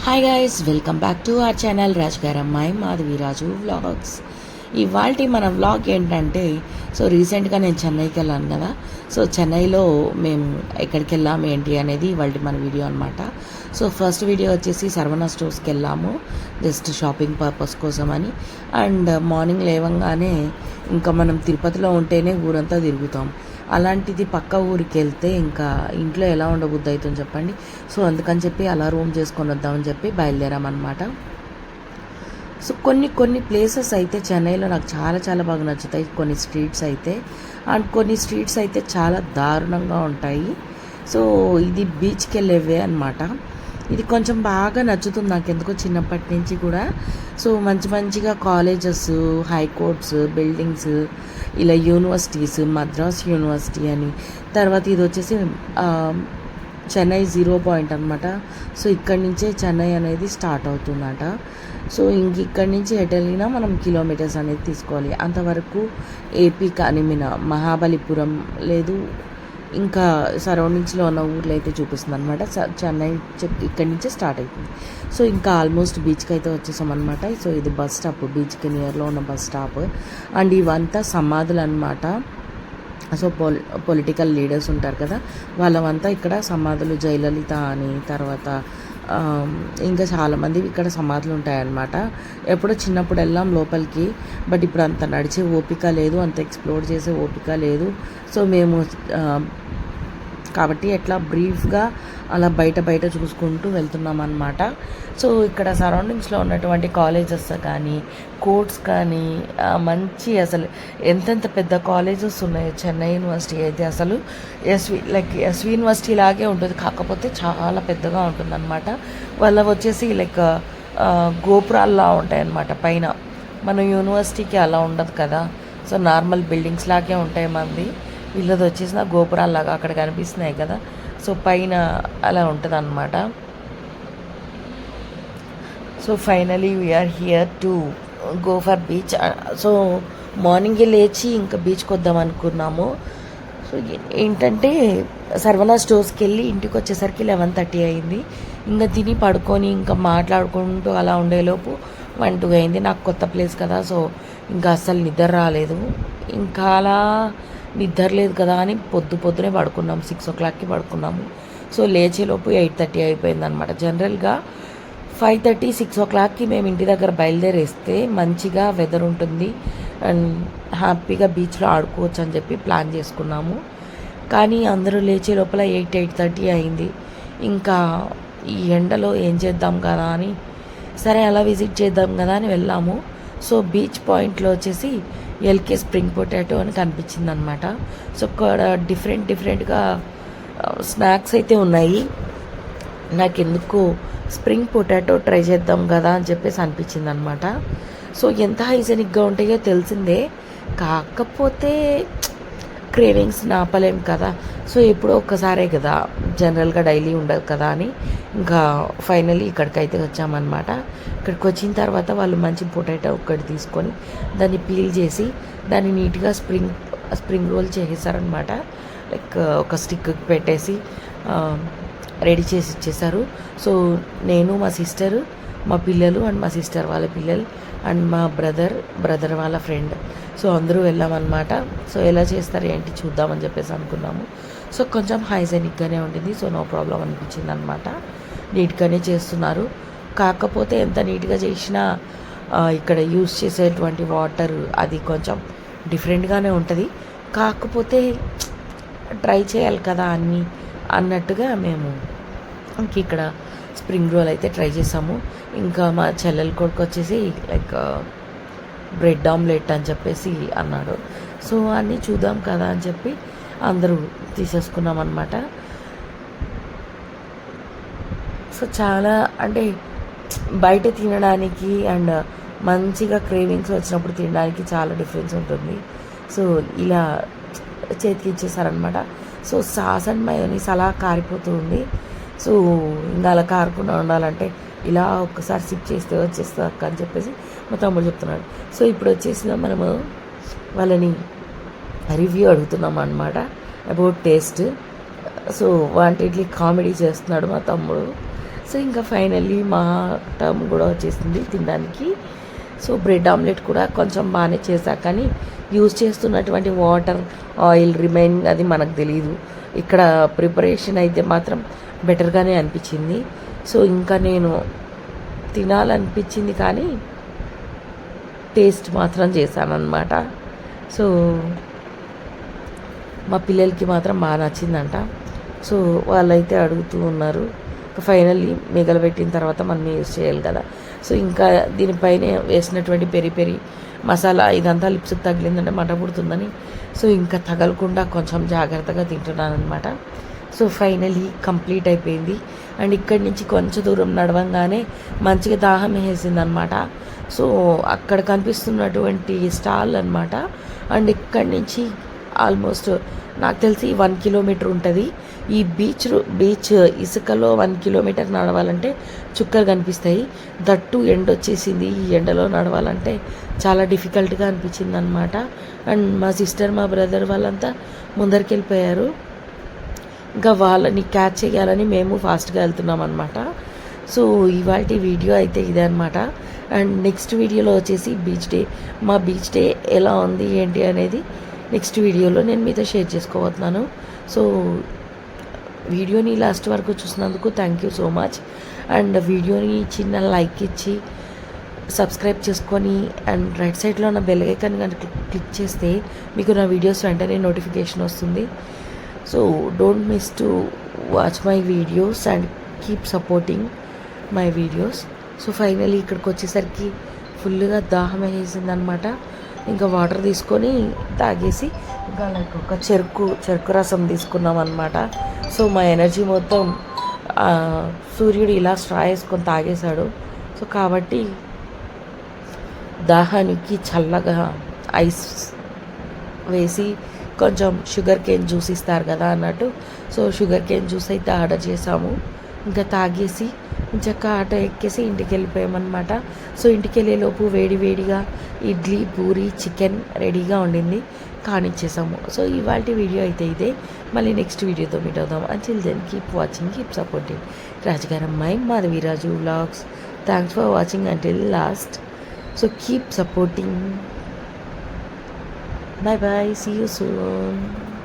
Hi guys, welcome back to our channel Rajugarammayi Madhavi Raju vlogs. ఇవాళ మన vlog ఏంటంటే, రీసెంట్గా నేను చెన్నైకి వెళ్ళాను కదా. చెన్నైలో మేము ఎక్కడికి వెళ్ళాము ఏంటి అనేది ఇవాళ మన వీడియో అనమాట. ఫస్ట్ వీడియో వచ్చేసి సర్వనా స్టోర్స్కి వెళ్ళాము, జస్ట్ షాపింగ్ పర్పస్ కోసం అని. అండ్ మార్నింగ్ లేవంగానే ఇంకా మనం తిరుపతిలో ఉంటేనే ఊరంతా తిరుగుతాం, అలాంటిది పక్క ఊరికి వెళ్తే ఇంకా ఇంట్లో ఎలా ఉండబుద్ధి అవుతుంది చెప్పండి. అందుకని చెప్పి అలా రూమ్ చేసుకొని వద్దామని చెప్పి బయలుదేరామన్నమాట. కొన్ని ప్లేసెస్ అయితే చెన్నైలో నాకు చాలా చాలా బాగా నచ్చుతాయి, కొన్ని స్ట్రీట్స్ అయితే. అండ్ కొన్ని స్ట్రీట్స్ అయితే చాలా దారుణంగా ఉంటాయి. ఇది బీచ్కి వెళ్ళేవే అనమాట. ఇది కొంచెం బాగా నచ్చుతుంది నాకు ఎందుకో చిన్నప్పటి నుంచి కూడా. మంచిగా కాలేజెస్, హైకోర్ట్స్, బిల్డింగ్స్, ఇలా యూనివర్సిటీస్, మద్రాస్ యూనివర్సిటీ అని, తర్వాత ఇది వచ్చేసి చెన్నై 0 పాయింట్ అనమాట. ఇక్కడి నుంచే చెన్నై అనేది స్టార్ట్ అవుతుందట. ఇక్కడి నుంచి ఎటు వెళ్ళినా మనం కిలోమీటర్స్ అనేది తీసుకోవాలి. అంతవరకు ఏపీ కానీ మహాబలిపురం లేదు, ఇంకా సరౌండింగ్స్లో ఉన్న ఊర్లో అయితే చూపిస్తుంది అనమాట. చెన్నై ఇక్కడి నుంచే స్టార్ట్ అవుతుంది. ఇంకా ఆల్మోస్ట్ బీచ్కి అయితే వచ్చేసాం అనమాట. ఇది బస్ స్టాప్, బీచ్కి నియర్లో ఉన్న బస్ స్టాప్. అండ్ ఇవంతా సమాధులు అనమాట. పొలిటికల్ లీడర్స్ ఉంటారు కదా, వాళ్ళంతా ఇక్కడ సమాధులు, జయలలిత అని, తర్వాత ఇంకా చాలామంది ఇక్కడ సమాధులు ఉంటాయన్నమాట. ఎప్పుడో చిన్నప్పుడు వెళ్ళాం లోపలికి, బట్ ఇప్పుడు అంత నడిచే ఓపిక లేదు, అంత ఎక్స్ప్లోర్ చేసే ఓపిక లేదు. మేము కాబట్టి ఎట్లా బ్రీఫ్గా అలా బయట చూసుకుంటూ వెళ్తున్నాం అన్నమాట. ఇక్కడ సరౌండింగ్స్లో ఉన్నటువంటి కాలేజెస్ కానీ, కోర్ట్స్ కానీ, మంచి అసలు ఎంతెంత పెద్ద కాలేజెస్ ఉన్నాయి. చెన్నై యూనివర్సిటీ అయితే అసలు ఎస్వి యూనివర్సిటీ లాగే ఉంటుంది, కాకపోతే చాలా పెద్దగా ఉంటుందన్నమాట. వాళ్ళ వచ్చేసి గోపురాల్లా ఉంటాయన్నమాట పైన. మన యూనివర్సిటీకి అలా ఉండదు కదా, నార్మల్ బిల్డింగ్స్ లాగే ఉంటాయి మంది. వీళ్ళది వచ్చేసిన గోపురాల్లాగా అక్కడ కనిపిస్తున్నాయి కదా, పైన అలా ఉంటుంది అన్నమాట. Finally we're here to go for beach. మార్నింగే లేచి ఇంకా బీచ్కి వద్దాం అనుకున్నాము. ఏంటంటే సర్వనా స్టోర్స్కి వెళ్ళి ఇంటికి వచ్చేసరికి 11:30 అయింది. ఇంకా తిని పడుకొని ఇంకా మాట్లాడుకుంటూ అలా ఉండేలోపు 1-2 అయింది. నాకు కొత్త ప్లేస్ కదా, ఇంకా అస్సలు నిద్ర రాలేదు. ఇంకా అలా నిద్ర లేదు కదా అని పొద్దునే పడుకున్నాము, 6 o'clockకి పడుకున్నాము. లేచేలోపు 8:30 అయిపోయిందనమాట. జనరల్గా 5:30, 6 o'clockకి మేము ఇంటి దగ్గర బయలుదేరేస్తే మంచిగా వెదర్ ఉంటుంది అండ్ హ్యాపీగా బీచ్లో ఆడుకోవచ్చు అని చెప్పి ప్లాన్ చేసుకున్నాము. కానీ అందరూ లేచే లోపల 8-8:30 అయింది. ఇంకా ఈ ఎండలో ఏం చేద్దాం కదా అని, సరే అలా విజిట్ చేద్దాం కదా అని వెళ్ళాము. బీచ్ పాయింట్లో వచ్చేసి ఎల్కే స్ప్రింగ్ పొటాటో అని కనిపించింది అనమాట. అక్కడ డిఫరెంట్గా స్నాక్స్ అయితే ఉన్నాయి. నాకు ఎందుకు స్ప్రింగ్ పొటాటో ట్రై చేద్దాం కదా అని చెప్పేసి అనిపించింది అనమాట. ఎంత హైజెనిక్గా ఉంటాయో తెలిసిందే, కాకపోతే క్రేవింగ్స్ ఆపలేం కదా. ఎప్పుడో ఒక్కసారే కదా, జనరల్గా డైలీ ఉండదు కదా అని ఇంకా ఫైనలీ ఇక్కడికైతే వచ్చామన్నమాట. ఇక్కడికి వచ్చిన తర్వాత వాళ్ళు మంచి పొటాటో ఒక్కటి తీసుకొని దాన్ని పీల్ చేసి దాన్ని నీట్గా స్ప్రింగ్ రోల్ చేసేసారనమాట. ఒక స్టిక్ పెట్టేసి రెడీ చేసి ఇచ్చేసారు. నేను, మా సిస్టర్, మా పిల్లలు అండ్ మా సిస్టర్ వాళ్ళ పిల్లలు అండ్ మా బ్రదర్ వాళ్ళ ఫ్రెండ్, అందరూ వెళ్ళామన్నమాట. ఎలా చేస్తారు ఏంటి చూద్దామని చెప్పేసి అనుకున్నాము. కొంచెం హైజెనిక్గానే ఉండింది, నో ప్రాబ్లం అనిపించింది అనమాట. నీట్గానే చేస్తున్నారు, కాకపోతే ఎంత నీట్గా చేసినా ఇక్కడ యూజ్ చేసేటువంటి వాటర్ అది కొంచెం డిఫరెంట్గానే ఉంటుంది. కాకపోతే ట్రై చేయాలి కదా అన్నట్టుగా మేము ఇక్కడ స్ప్రింగ్ రోల్ అయితే ట్రై చేసాము. ఇంకా మా చెల్లెల కొడుకు వచ్చేసి బ్రెడ్ ఆమ్లెట్ అని చెప్పేసి అన్నాడు. అన్నీ చూద్దాం కదా అని చెప్పి అందరూ తీసేసుకున్నాం అన్నమాట. చాలా అంటే బయట తినడానికి అండ్ మంచిగా క్రేవింగ్స్ వచ్చినప్పుడు తినడానికి చాలా డిఫరెన్స్ ఉంటుంది. ఇలా చేతికి ఇచ్చేసారనమాట. సాస్ అండ్ మయోనీస్ అలా కారిపోతూ ఉంది. ఇంకా అలా కారకుండా ఉండాలంటే ఇలా ఒక్కసారి సిప్ చేస్తే వచ్చేస్తుంది అక్క అని చెప్పేసి మా తమ్ముడు చెప్తున్నాడు. ఇప్పుడు వచ్చేసిన మనము వాళ్ళని రివ్యూ అడుగుతున్నాం అన్నమాట అబౌట్ టేస్ట్. వాంటెడ్లీ కామెడీ చేస్తున్నాడు మా తమ్ముడు. సో ఇంకా ఫైనల్లీ మా టర్మ్ కూడా వచ్చేసింది తినడానికి. సో బ్రెడ్ ఆమ్లెట్ కూడా కొంచెం బాగానే చేశా, కానీ యూజ్ చేస్తున్నటువంటి వాటర్, ఆయిల్ రిమైనింగ్ అది మనకు తెలియదు. ఇక్కడ ప్రిపరేషన్ అయితే మాత్రం బెటర్గానే అనిపించింది. సో ఇంకా నేను తినాలనిపించింది కానీ టేస్ట్ మాత్రం చేశానన్నమాట. సో మా పిల్లలకి మాత్రం బాగా నచ్చిందంట. సో వాళ్ళైతే అడుగుతూ ఉన్నారు. ఫైనల్లీ మిగలబెట్టిన తర్వాత మనం యూజ్ చేయాలి కదా. సో ఇంకా దీనిపైన వేసినటువంటి పెరి పెరి మసాలా ఇదంతా లిప్స్కి తగిలిందంటే మంట పుడుతుందని సో ఇంకా తగలకుండా కొంచెం జాగ్రత్తగా తింటున్నాను అనమాట. సో ఫైనలీ కంప్లీట్ అయిపోయింది. అండ్ ఇక్కడి నుంచి కొంచెం దూరం నడవంగానే మంచిగా దాహం వేసింది అనమాట. సో అక్కడ కనిపిస్తున్నటువంటి స్టాల్ అనమాట. అండ్ ఇక్కడి నుంచి ఆల్మోస్ట్ నాకు తెలిసి 1 కిలోమీటర్ ఉంటుంది. ఈ బీచ్ ఇసుకలో 1 కిలోమీటర్ నడవాలంటే చుక్కలు కనిపిస్తాయి. దట్టు ఎండ వచ్చేసింది. ఈ ఎండలో నడవాలంటే చాలా డిఫికల్ట్గా అనిపించింది అనమాట. అండ్ మా సిస్టర్, మా బ్రదర్ వాళ్ళంతా ముందరికి వెళ్ళిపోయారు. ఇంకా వాళ్ళని క్యాచ్ చేయాలని మేము ఫాస్ట్గా వెళ్తున్నాం అనమాట. సో ఇవాళ వీడియో అయితే ఇదే అనమాట. అండ్ నెక్స్ట్ వీడియోలో వచ్చేసి మా బీచ్ డే ఎలా ఉంది ఏంటి అనేది నెక్స్ట్ వీడియోలో నేను మీతో షేర్ చేసుకోబోతున్నాను. సో వీడియోని లాస్ట్ వరకు చూసినందుకు thank you so much. And వీడియోని చిన్న లైక్ ఇచ్చి సబ్స్క్రైబ్ చేసుకొని అండ్ రైట్ సైడ్లో ఉన్న బెల్ ఐకాన్ కనుక క్లిక్ చేస్తే మీకు నా వీడియోస్ వెంటనే నోటిఫికేషన్ వస్తుంది. So don't miss to watch my videos and keep supporting my videos. So finally ఇక్కడికి వచ్చేసరికి ఫుల్గా దాహం వేసిందనమాట. ఇంకా వాటర్ తీసుకొని తాగేసి ఇంకా లైక్ ఒక చెరుకు రసం తీసుకున్నాం అనమాట. సో మా ఎనర్జీ మొత్తం సూర్యుడు ఇలా స్ట్రా వేసుకొని తాగేశాడు. సో కాబట్టి దాహానికి చల్లగా ఐస్ వేసి కొంచెం షుగర్ కేన్ జ్యూస్ ఇస్తారు కదా అన్నట్టు సో షుగర్ కేన్ జ్యూస్ అయితే ఆర్డర్ చేసాము. ఇంకా తాగేసి చక్కగా ఆటో ఎక్కేసి ఇంటికి వెళ్ళిపోయామన్నమాట. సో ఇంటికి వెళ్ళేలోపు వేడిగా ఇడ్లీ, పూరి, చికెన్ రెడీగా ఉండింది, కానిచ్చేసాము. సో ఇవాళ వీడియో అయితే ఇదే. మళ్ళీ నెక్స్ట్ వీడియోతో మీట్ అవుదాం. Until then keep watching, keep supporting Rajugarammayi Madhavi Raju vlogs. Thanks for watching until last. So keep supporting. Bye bye. See you soon.